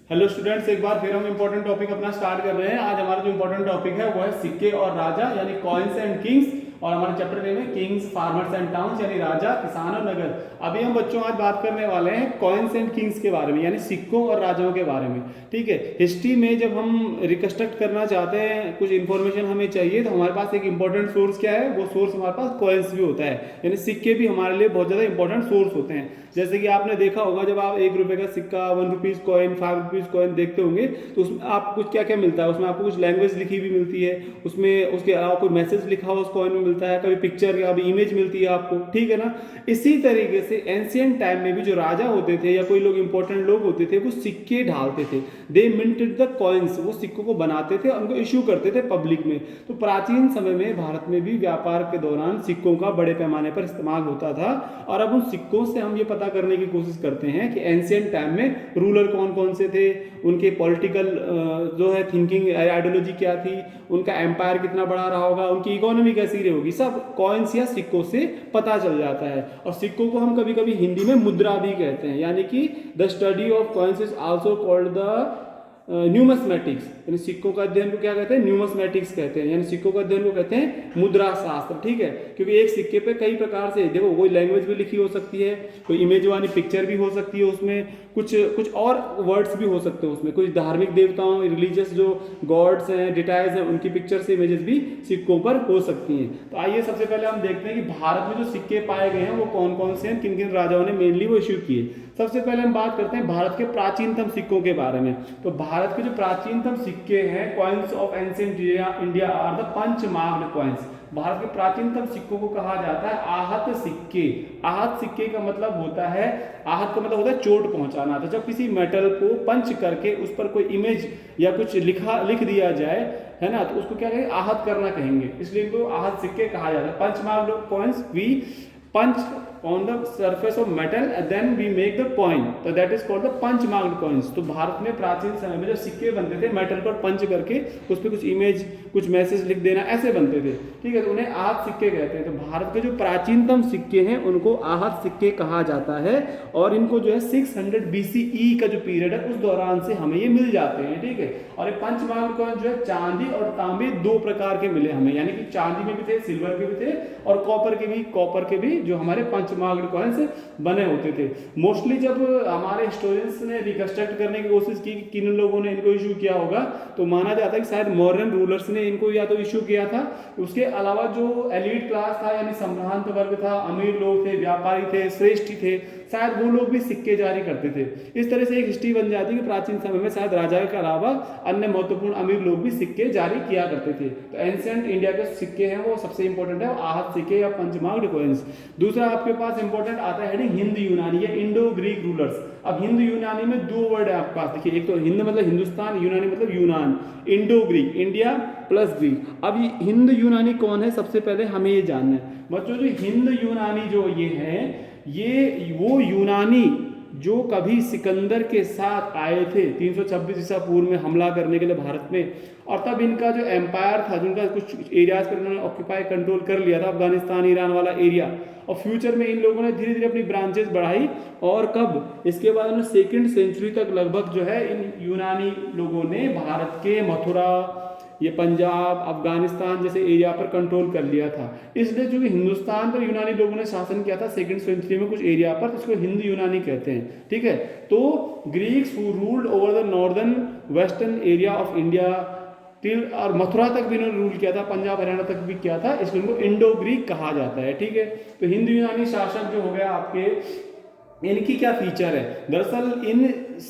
Hello students, एक बार फिर हम इंपॉर्टेंट टॉपिक अपना स्टार्ट कर रहे हैं। आज हमारा जो इंपॉर्टेंट टॉपिक है वो है सिक्के और राजा यानी कॉइन्स एंड किंग्स। और हमारे चैप्टर नेम है किंग्स, फार्मर्स एंड टाउन्स यानी राजा, किसान और नगर। अभी हम बच्चों आज बात करने वाले हैं कॉइन्स एंड किंग्स के बारे में यानी सिक्कों और राजाओं के बारे में। ठीक है, हिस्ट्री में जब हम रिकंस्ट्रक्ट करना चाहते हैं, कुछ इन्फॉर्मेशन हमें चाहिए, तो हमारे पास एक इंपॉर्टेंट सोर्स क्या है, वो सोर्स हमारे पास कॉइन्स भी होता है। यानी सिक्के भी हमारे लिए बहुत ज़्यादा इंपॉर्टेंट सोर्स होते हैं। जैसे कि आपने देखा होगा, जब आप 1 रुपए का सिक्का, 1 रुपीज़ कॉइन, 5 रुपीज़ कॉइन देखते होंगे तो उसमें आपको कुछ क्या क्या मिलता है। उसमें आपको कुछ लैंग्वेज लिखी हुई मिलती है, उसमें उसके अलावा कोई मैसेज लिखा हुआ उस कॉइन में मिलता है, कभी पिक्चर या कभी इमेज मिलती है आपको। ठीक है ना। इसी तरीके से एंशियंट टाइम में भी जो राजा होते थे या कोई लोग इंपॉर्टेंट लोग होते थे, वो सिक्के ढालते थे। दे मिंटेड द कॉइन्स, वो सिक्कों को बनाते थे और उनको इश्यू करते थे पब्लिक में। तो प्राचीन समय में भारत में भी व्यापार के दौरान सिक्कों का बड़े पैमाने पर इस्तेमाल होता था। और अब उन सिक्कों से हम ये पता करने की कोशिश करते हैं कि एंशियंट टाइम में रूलर कौन कौन से थे, उनके पॉलिटिकल जो है थिंकिंग आइडियोलॉजी क्या थी, उनका एम्पायर कितना बड़ा रहा होगा, उनकी इकोनॉमी कैसी रही होगी, सब कॉइन्स या सिक्कों से पता चल जाता है। और सिक्कों को हम कभी कभी हिंदी में मुद्रा भी कहते हैं, यानी कि the study of coins is also called the numismatics. यानी सिक्कों का अध्ययन को क्या कहते हैं, न्यूमस्मेटिक्स कहते हैं। यानी सिक्कों का अध्ययन को कहते हैं मुद्रा शास्त्र। ठीक है, क्योंकि एक सिक्के पे कई प्रकार से देखो, कोई लैंग्वेज भी लिखी हो सकती है, कोई इमेज वाली पिक्चर भी हो सकती है, उसमें कुछ कुछ और वर्ड्स भी हो सकते हैं, उसमें कुछ धार्मिक देवताओं, रिलीजियस जो गॉड्स हैं, डिटाइल्स हैं, उनकी पिक्चर से इमेजेस भी सिक्कों पर हो सकती हैं। तो आइए सबसे पहले हम देखते हैं कि भारत में जो सिक्के पाए गए हैं वो कौन कौन से हैं, किन किन राजाओं ने मेनली वो इश्यू किए। सबसे पहले हम बात करते हैं भारत के प्राचीनतम सिक्कों के बारे में। तो भारत के जो प्राचीनतम सिक्के हैं, coins of ancient India are the punch marked coins. Bharat के प्राचीनतम सिक्कों को कहा जाता है आहत सिक्के। आहत सिक्के का मतलब होता है, आहत का मतलब होता है चोट पहुंचाना। तो जब किसी मेटल को पंच करके उस पर कोई इमेज या कुछ लिख दिया जाए, है ना, तो उसको क्या कहेंगे, आहत करना कहेंगे। इसलिए इनको आहत सिक्के कहा जाता है। Punch marked coins we punch on the surface of metal and then we make the coin, so that is called the punch marked coins। तो भारत में प्राचीन समय में जो सिक्के बनते थे, मेटल पर पंच करके उस पर कुछ इमेज, कुछ मैसेज लिख देना, ऐसे बनते थे। ठीक है, तो उन्हें आहत सिक्के कहते हैं। तो भारत के जो प्राचीनतम सिक्के हैं उनको आहत सिक्के कहा जाता है। और इनको जो है 600 BCE का जो पीरियड है उस दौरान से हमें ये मिल जाते हैं। ठीक है, और ये पंच मार्क्ड कॉइन जो है चांदी और तांबे दो प्रकार के मिले हमें, यानी कि चांदी में भी थे, सिल्वर के भी थे और कॉपर के भी जो हमारे पंचमार्क्ड कॉइन्स बने होते थे। मोस्टली जब हमारे हिस्टोरियंस ने रिकंस्ट्रक्ट करने की कोशिश की कि किन लोगों ने इनको इशू किया होगा, तो माना जाता है कि शायद मॉडर्न रूलर्स ने इनको या तो इशू किया था। उसके अलावा जो एलीट क्लास था, यानी संभ्रांत वर्ग था, अमीर लोग थे, व्यापारी थे, श्रेष्ठ थे, शायद वो लोग भी सिक्के जारी करते थे। इस तरह से एक हिस्ट्री बन जाती है कि प्राचीन समय में शायद राजा के अलावा अन्य महत्वपूर्ण अमीर लोग भी सिक्के जारी किया करते थे। तो एंशिएंट इंडिया के सिक्के हैं वो सबसे इंपॉर्टेंट है, आहत सिक्के या पंचमार्क्ड कॉइन्स। दूसरा आपके पास इंपॉर्टेंट आता है हिंद यूनानी या इंडो ग्रीक रूलर्स। अब हिंद यूनानी में दो वर्ड है आपके पास, देखिए, एक तो हिंद मतलब हिंदुस्तान, यूनानी मतलब यूनान, Indo Greek India plus Greek. अब ये हिंद यूनानी कौन है, सबसे पहले हमें ये जानना है बच्चों। जो हिंद यूनानी जो ये है, ये वो यूनानी जो कभी सिकंदर के साथ आए थे 326 ईसा पूर्व में हमला करने के लिए भारत में, और तब इनका जो एम्पायर था, जिनका कुछ एरियाज पर इन्होंने ऑक्यूपाई कंट्रोल कर लिया था, अफगानिस्तान ईरान वाला एरिया। और फ्यूचर में इन लोगों ने धीरे धीरे अपनी ब्रांचेस बढ़ाई। और कब, इसके बाद उन्होंने 2nd सेंचुरी तक लगभग जो है इन यूनानी लोगों ने भारत के मथुरा, ये पंजाब, अफगानिस्तान जैसे एरिया पर कंट्रोल कर लिया था। इसलिए चूंकि हिंदुस्तान पर यूनानी लोगों ने शासन किया था 2nd सेंचुरी में कुछ एरिया पर, तो इसको हिंद यूनानी कहते हैं। ठीक है, तो Greeks who ruled over the northern western area of India till, और मथुरा तक भी इन्होंने रूल किया था, पंजाब हरियाणा तक भी किया था, इसलिए इनको इंडो ग्रीक कहा जाता है। ठीक है, तो हिंद यूनानी शासक जो हो गया आपके, इनकी क्या फीचर है, दरअसल इन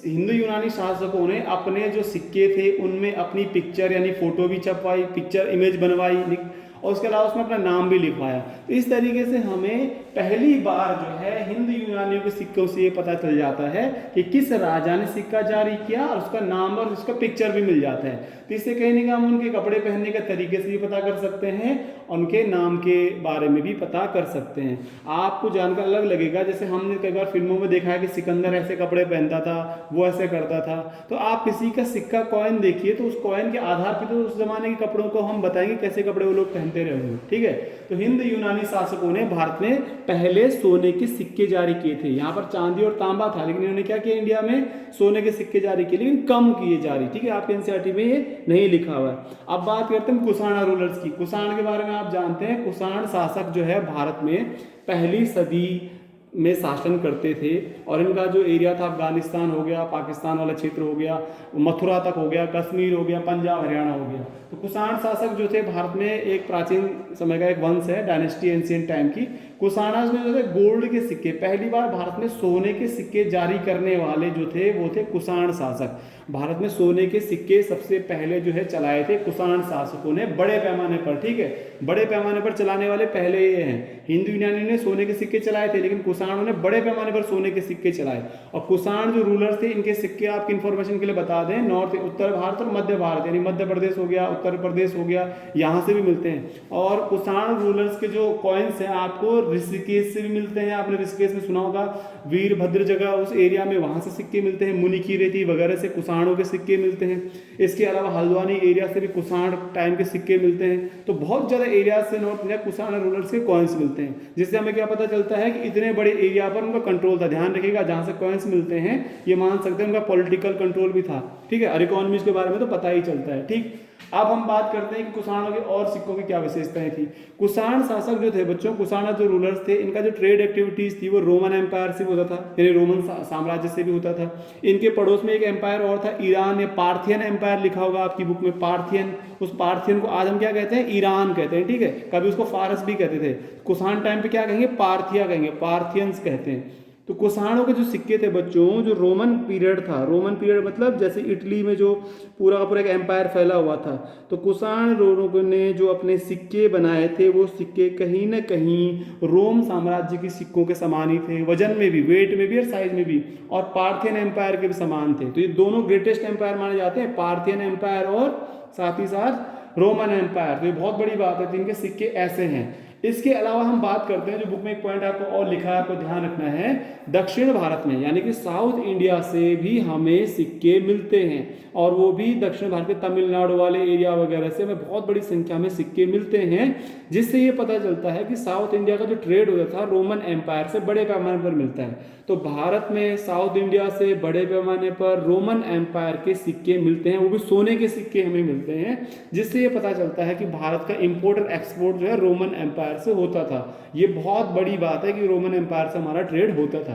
हिंदू यूनानी शासकों ने अपने जो सिक्के थे उनमें अपनी पिक्चर यानी फोटो भी छपवाई, पिक्चर इमेज बनवाई, और उसके अलावा उसमें अपना नाम भी लिखवाया। तो इस तरीके से हमें पहली बार जो है हिंद यूनानियों के सिक्कों से ये पता चल जाता है कि किस राजा ने सिक्का जारी किया, और उसका नाम और उसका पिक्चर भी मिल जाता है। तो इससे कहीं ना कहीं हम उनके कपड़े पहनने के तरीके से भी पता कर सकते हैं, उनके नाम के बारे में भी पता कर सकते हैं। आपको जानकर अलग लगेगा, जैसे हमने कई बार फिल्मों में देखा है कि सिकंदर ऐसे कपड़े पहनता था, वो ऐसे करता था। तो आप किसी का सिक्का कॉइन देखिए, तो उस कॉइन के आधार पर तो उस जमाने के कपड़ों को हम बताएंगे कैसे कपड़े वो लोग पहनते रहे होंगे। ठीक है, तो हिंद यूनानी शासकों ने भारत में पहले सोने के सिक्के जारी किए थे। यहाँ पर चांदी और तांबा था, लेकिन इन्होंने क्या किया, इंडिया में सोने के सिक्के जारी किए, लेकिन कम किए जारी। ठीक है, आपके एनसीईआरटी में ये नहीं लिखा हुआ है। अब बात करते हैं कुषाण रूलर्स की। कुषाण के बारे में आप जानते हैं, कुषाण शासक जो है भारत में पहली सदी में शासन करते थे, और इनका जो एरिया था अफगानिस्तान हो गया, पाकिस्तान वाला क्षेत्र हो गया, मथुरा तक हो गया, कश्मीर हो गया, पंजाब हरियाणा हो गया। तो कुषाण शासक जो थे भारत में एक प्राचीन समय का एक वंश है, डायनेस्टी एंशिएंट टाइम की। कुषाणास में जो थे गोल्ड के सिक्के, पहली बार भारत में सोने के सिक्के जारी करने वाले जो थे वो थे कुषाण शासक। भारत में सोने के सिक्के सबसे पहले जो है चलाए थे कुषाण शासकों ने, बड़े पैमाने पर। ठीक है, बड़े पैमाने पर चलाने वाले पहले ये हैं। हिंदू यूनानी ने सोने के सिक्के चलाए थे, लेकिन कुषाणों ने बड़े पैमाने पर सोने के सिक्के चलाए। और कुषाण जो रूलर थे, इनके सिक्के आपकी इन्फॉर्मेशन के लिए बता दें, नॉर्थ उत्तर भारत और मध्य भारत, यानी मध्य प्रदेश हो गया, उत्तर प्रदेश हो गया, यहाँ से भी मिलते हैं। और कुषाण रूलर्स के जो कॉइन्स हैं आपको ऋषिकेश से भी मिलते हैं। आपने ऋषिकेश में सुना होगा, वीरभद्र जगह उस एरिया में, वहां से सिक्के मिलते हैं। मुनि की रेती वगैरह से कुषाणों के सिक्के मिलते हैं। इसके अलावा हल्द्वानी एरिया से भी कुषाण टाइम के सिक्के मिलते हैं। तो बहुत ज्यादा एरिया से नॉर्थ इंडिया कुषाण रूलर्स के कॉइन्स मिलते हैं, जिससे हमें क्या पता चलता है कि इतने बड़े एरिया पर उनका कंट्रोल था। ध्यान रखिएगा, जहां से कॉइन्स मिलते हैं ये मान सकते हैं उनका पॉलिटिकल कंट्रोल भी था। ठीक है, और इकोनॉमी के बारे में तो पता ही चलता है। ठीक, अब हम बात करते हैं कि कुषाणों के और सिक्कों की क्या विशेषताएं थी। कुषाण शासक जो थे बच्चों, कुषाण जो रूलर्स थे, इनका जो ट्रेड एक्टिविटीज थी वो रोमन एम्पायर से होता था, यानी रोमन साम्राज्य से भी होता था। इनके पड़ोस में एक एम्पायर और था, ईरान या पार्थियन एम्पायर लिखा होगा आपकी बुक में, पार्थियन। उस पार्थियन को आज हम क्या कहते हैं, ईरान कहते हैं। ठीक है, कभी उसको फारस भी कहते थे। कुषाण टाइम पे क्या कहेंगे, पार्थिया कहेंगे, पार्थियंस कहते हैं। तो कुषाणों के जो सिक्के थे बच्चों, जो रोमन पीरियड था, रोमन पीरियड मतलब जैसे इटली में जो पूरा का पूरा एक एम्पायर फैला हुआ था, तो कुषाण लोगों ने जो अपने सिक्के बनाए थे वो सिक्के कहीं ना कहीं रोम साम्राज्य के सिक्कों के समान ही थे, वजन में भी, वेट में भी और साइज में भी, और पार्थियन एम्पायर के भी समान थे। तो ये दोनों ग्रेटेस्ट एम्पायर माने जाते हैं, पार्थियन एम्पायर और साथ ही साथ रोमन एम्पायर। तो ये बहुत बड़ी बात है, इनके सिक्के ऐसे हैं। इसके अलावा हम बात करते हैं, जो बुक में एक पॉइंट आपको और लिखा है, आपको ध्यान रखना है, दक्षिण भारत में यानी कि साउथ इंडिया से भी हमें सिक्के मिलते हैं, और वो भी दक्षिण भारत के तमिलनाडु वाले एरिया वगैरह से हमें बहुत बड़ी संख्या में सिक्के मिलते हैं, जिससे ये पता चलता है कि साउथ इंडिया का जो ट्रेड होता था रोमन एम्पायर से बड़े पैमाने पर मिलता है। तो भारत में साउथ इंडिया से बड़े पैमाने पर रोमन एम्पायर के सिक्के मिलते हैं, वो भी सोने के सिक्के हमें मिलते हैं, जिससे ये पता चलता है कि भारत का इंपोर्ट और एक्सपोर्ट जो है रोमन एम्पायर से होता था। ये बहुत बड़ी बात है कि रोमन एम्पायर से हमारा ट्रेड होता था।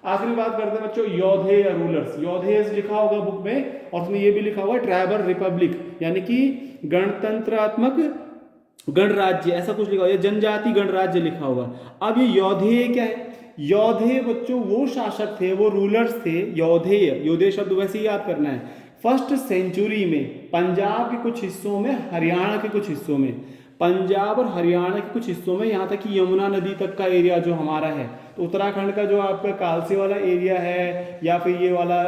आखिरी बात करते हैं बच्चों, यौधेय रूलर्स। यौधेय लिखा होगा बुक में, और उसमें ये भी लिखा हुआ ट्राइबल रिपब्लिक, यानी कि गणतंत्रात्मक गणराज्य, ऐसा कुछ लिखा हुआ, जनजाति गणराज्य लिखा होगा। अब ये यौधेय क्या है? यौधेय बच्चों वो शासक थे, वो रूलर्स थे। यौधेय, यौधेय शब्द वैसे ही याद करना है। फर्स्ट सेंचुरी में पंजाब के कुछ हिस्सों में, हरियाणा के कुछ हिस्सों में, पंजाब और हरियाणा के कुछ हिस्सों में, यहाँ तक कि यमुना नदी तक का एरिया जो हमारा है, तो उत्तराखंड का जो आपका कालसी वाला एरिया है या फिर ये वाला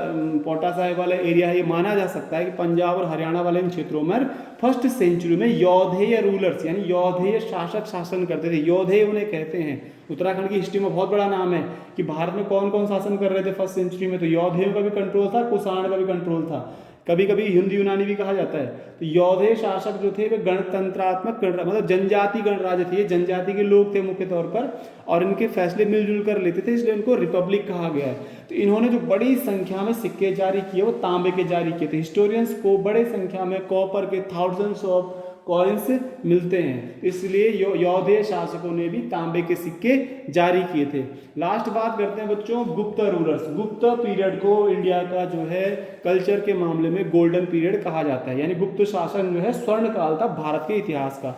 पोटा साहिब वाला एरिया है, ये माना जा सकता है कि पंजाब और हरियाणा वाले इन क्षेत्रों में फर्स्ट सेंचुरी में यौधेय रूलर्स यानी यौधेय शासक शासन करते थे। यौधेय उन्हें कहते हैं। उत्तराखंड की हिस्ट्री में बहुत बड़ा नाम है कि भारत में कौन कौन शासन कर रहे थे फर्स्ट सेंचुरी में। तो यौधेयों का भी कंट्रोल था, कुषाण का भी कंट्रोल था, कभी कभी हिंदू यूनानी भी कहा जाता है। तो यौधेय शासक जो थे वे गणतंत्रात्मक मतलब जनजाति गणराज्य थे, जनजाति के लोग थे मुख्य तौर पर, और इनके फैसले मिलजुल कर लेते थे, इसलिए इनको रिपब्लिक कहा गया है। तो इन्होंने जो बड़ी संख्या में सिक्के जारी किए वो तांबे के जारी किए थे। हिस्टोरियंस को बड़े संख्या में कॉपर के थाउजेंड्स ऑफ कॉइन्स मिलते हैं, इसलिए यौधेय शासकों ने भी तांबे के सिक्के जारी किए थे। लास्ट बात करते हैं बच्चों गुप्त रूलर्स। गुप्त पीरियड को इंडिया का जो है कल्चर के मामले में गोल्डन पीरियड कहा जाता है, यानी गुप्त शासन जो है स्वर्ण काल था भारत के इतिहास का।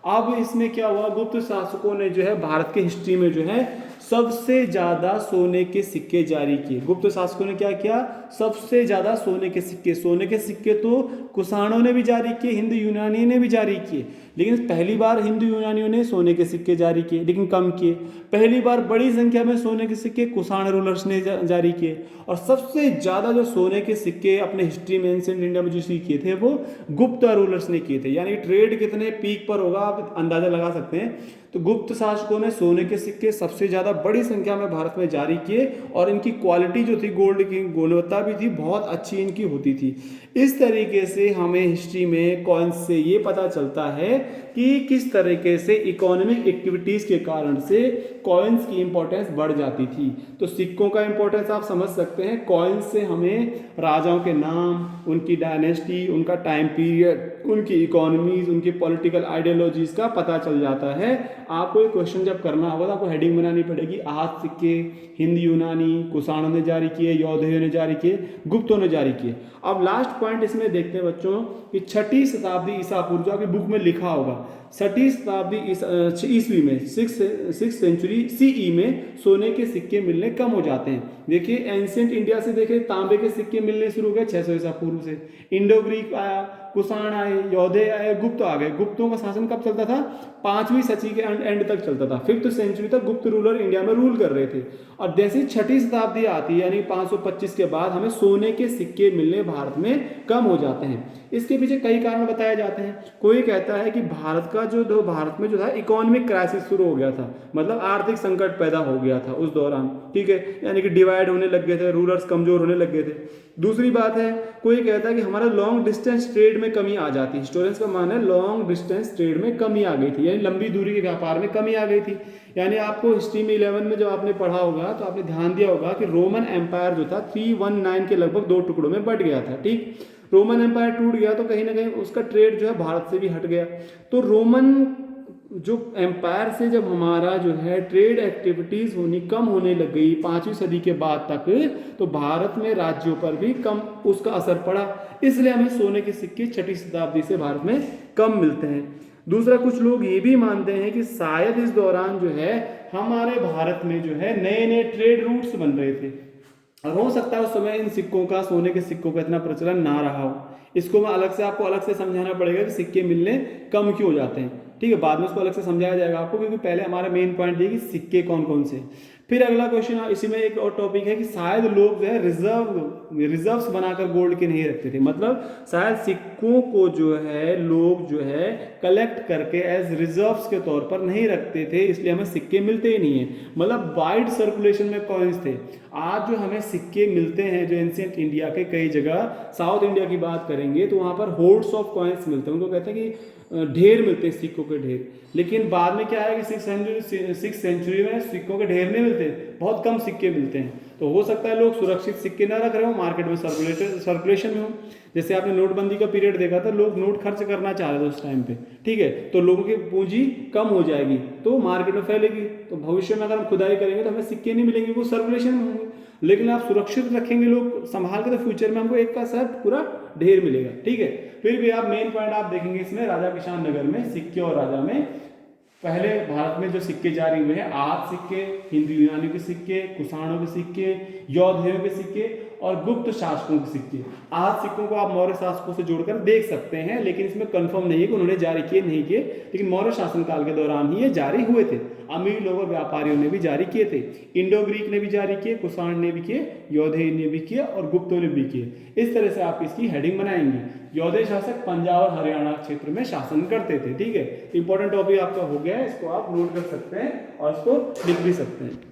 अब इसमें क्या हुआ, गुप्त शासकों ने जो है भारत के हिस्ट्री में जो है सबसे ज्यादा सोने के सिक्के जारी किए। गुप्त शासकों ने क्या किया, सबसे ज्यादा सोने के सिक्के। सोने के सिक्के तो कुषाणों ने भी जारी किए, हिंदू यूनानी ने भी जारी किए, लेकिन पहली बार हिंदू यूनानियों ने सोने के सिक्के जारी किए, लेकिन कम किए। पहली बार बड़ी संख्या में सोने के सिक्के कुषाण रूलर्स ने जारी किए, और सबसे ज्यादा जो सोने के सिक्के अपने हिस्ट्री में एंशिएंट इंडिया में जो किए थे वो गुप्त रूलर्स ने किए थे। यानी ट्रेड कितने पीक पर होगा आप अंदाजा लगा सकते हैं। तो गुप्त शासकों ने सोने के सिक्के सबसे ज्यादा बड़ी संख्या में भारत में जारी किए, और इनकी क्वालिटी जो थी, गोल्ड की गुणवत्ता भी थी, बहुत अच्छी इनकी होती थी। इस तरीके से हमें हिस्ट्री में कॉइन्स से ये पता चलता है कि किस तरीके से इकोनॉमिक एक्टिविटीज के कारण से कॉइन्स की इंपॉर्टेंस बढ़ जाती थी। तो सिक्कों का इंपॉर्टेंस आप समझ सकते हैं, कॉइन्स से हमें राजाओं के नाम, उनकी डायनेस्टी, उनका टाइम पीरियड, उनकी इकोनॉमीज, उनकी पॉलिटिकल आइडियोलॉजीज का पता चल जाता है। आपको एक क्वेश्चन जब करना होगा तो आपको हेडिंग बनानी पड़ेगी, आहत सिक्के हिंद यूनानी कुषाणों ने जारी किए, यौधेयों ने जारी किए, गुप्तों ने जारी किए। अब लास्ट पॉइंट इसमें देखते हैं बच्चों कि 6ठी शताब्दी ईसा पूर्व, जो आपकी बुक में लिखा होगा 6ठी शताब्दी ईस्वी में 6th सेंचुरी सीई में सोने के सिक्के मिलने कम हो जाते हैं। देखिए एंशिएंट इंडिया से देखिए तांबे के सिक्के मिलने शुरू हो गए 600 ईसा पूर्व से, इंडो ग्रीक आया, कुषाण आए, यौधेय आए, गुप्त आ गए। गुप्तों का शासन कब चलता था? 5वीं सदी के एंड तक चलता था। 5th सेंचुरी तक गुप्त रूलर इंडिया में रूल कर रहे थे। और जैसे ही 6ठी शताब्दी आती है यानी 525 के बाद हमें सोने के सिक्के मिलने भारत में कम हो जाते हैं। इसके पीछे कई कारण बताए जाते हैं। कोई कहता है कि भारत में जो था इकोनॉमिक क्राइसिस शुरू हो गया था, मतलब आर्थिक संकट पैदा हो गया था उस दौरान, ठीक है, यानी कि डिवाइड होने लग गए थे, रूलर्स कमजोर होने लग गए थे। दूसरी बात है, कोई कहता है कि हमारा लॉन्ग डिस्टेंस ट्रेड में कमी आ जाती है। हिस्टोरियंस का मानना है लॉन्ग डिस्टेंस ट्रेड में कमी आ गई थी, यानी लंबी दूरी के व्यापार में कमी आ गई थी। यानी आपको हिस्ट्री में 11 में जब आपने पढ़ा होगा तो आपने ध्यान दिया होगा कि रोमन एम्पायर जो था 319 के लगभग 2 टुकड़ों में बट गया था, ठीक। रोमन एम्पायर टूट गया तो कहीं ना कहीं उसका ट्रेड जो है भारत से भी हट गया। तो रोमन जो एम्पायर से जब हमारा जो है ट्रेड एक्टिविटीज कम होने लग गई 5वीं सदी के बाद तक, तो भारत में राज्यों पर भी कम उसका असर पड़ा। इसलिए हमें सोने के सिक्के 6ठी शताब्दी से भारत में कम मिलते हैं। दूसरा, कुछ लोग ये भी मानते हैं कि शायद इस दौरान जो है हमारे भारत में जो है नए नए ट्रेड रूट्स बन रहे थे, और हो सकता है उस समय इन सिक्कों का, सोने के सिक्कों का इतना प्रचलन ना रहा हो। इसको मैं आपको अलग से समझाना पड़ेगा कि सिक्के मिलने कम क्यों हो जाते हैं, ठीक है, बाद में उसको अलग से समझाया जाएगा आपको, क्योंकि पहले हमारा मेन पॉइंट ये कि सिक्के कौन कौन से। फिर अगला क्वेश्चन इसी में एक और टॉपिक है कि शायद लोग जो है रिजर्व्स बनाकर गोल्ड के नहीं रखते थे, मतलब शायद सिक्कों को जो है लोग जो है कलेक्ट करके एज रिजर्व्स के तौर पर नहीं रखते थे, इसलिए हमें सिक्के मिलते ही नहीं है। मतलब वाइड सर्कुलेशन में कॉइन्स थे। आज जो हमें सिक्के मिलते हैं जो एंशिएंट इंडिया के कई जगह, साउथ इंडिया की बात करेंगे तो वहाँ पर होर्ड्स ऑफ कॉइन्स मिलते हैं, उनको कहते हैं कि ढेर मिलते हैं सिक्कों के ढेर। लेकिन बाद में क्या है कि 6th सेंचुरी में सिक्कों के ढेर नहीं मिलते, बहुत कम सिक्के मिलते हैं। तो हो सकता है लोग सुरक्षित सिक्के ना रख रहे हो, मार्केट में सर्कुलेशन में हो। जैसे आपने नोटबंदी का पीरियड देखा था, लोग नोट खर्च करना चाह रहे थे उस टाइम पे, ठीक है, तो लोगों की पूंजी कम हो जाएगी तो मार्केट में फैलेगी। तो भविष्य में अगर हम खुदाई करेंगे तो हमें सिक्के नहीं मिलेंगे, वो सर्कुलेशन में होंगे। लेकिन आप सुरक्षित रखेंगे लोग संभाल के, तो फ्यूचर में हमको एक का साथ पूरा ढेर मिलेगा, ठीक है। फिर भी आप मेन पॉइंट आप देखेंगे इसमें, राजा किसान नगर में सिक्के और राजा में पहले भारत में जो सिक्के जारी हुए हैं, आहत सिक्के, हिंदू यूनानियों के सिक्के, कुषाणों के सिक्के, यौधेयों के सिक्के और गुप्त शासकों के सिक्के। आहत सिक्कों को आप मौर्य शासकों से जोड़कर देख सकते हैं, लेकिन इसमें कंफर्म नहीं है कि उन्होंने जारी किए नहीं किए, लेकिन मौर्य शासनकाल के दौरान ही ये जारी हुए थे। अमीर लोग और व्यापारियों ने भी जारी किए थे, इंडो ग्रीक ने भी जारी किए, कुषाण ने भी किए, यौधेय ने भी किए और गुप्तों ने भी किए। इस तरह से आप इसकी हेडिंग बनाएंगे। यौधेय शासक पंजाब और हरियाणा क्षेत्र में शासन करते थे, ठीक है। इंपॉर्टेंट टॉपिक आपका हो गया है, इसको आप नोट कर सकते हैं और इसको लिख भी सकते हैं।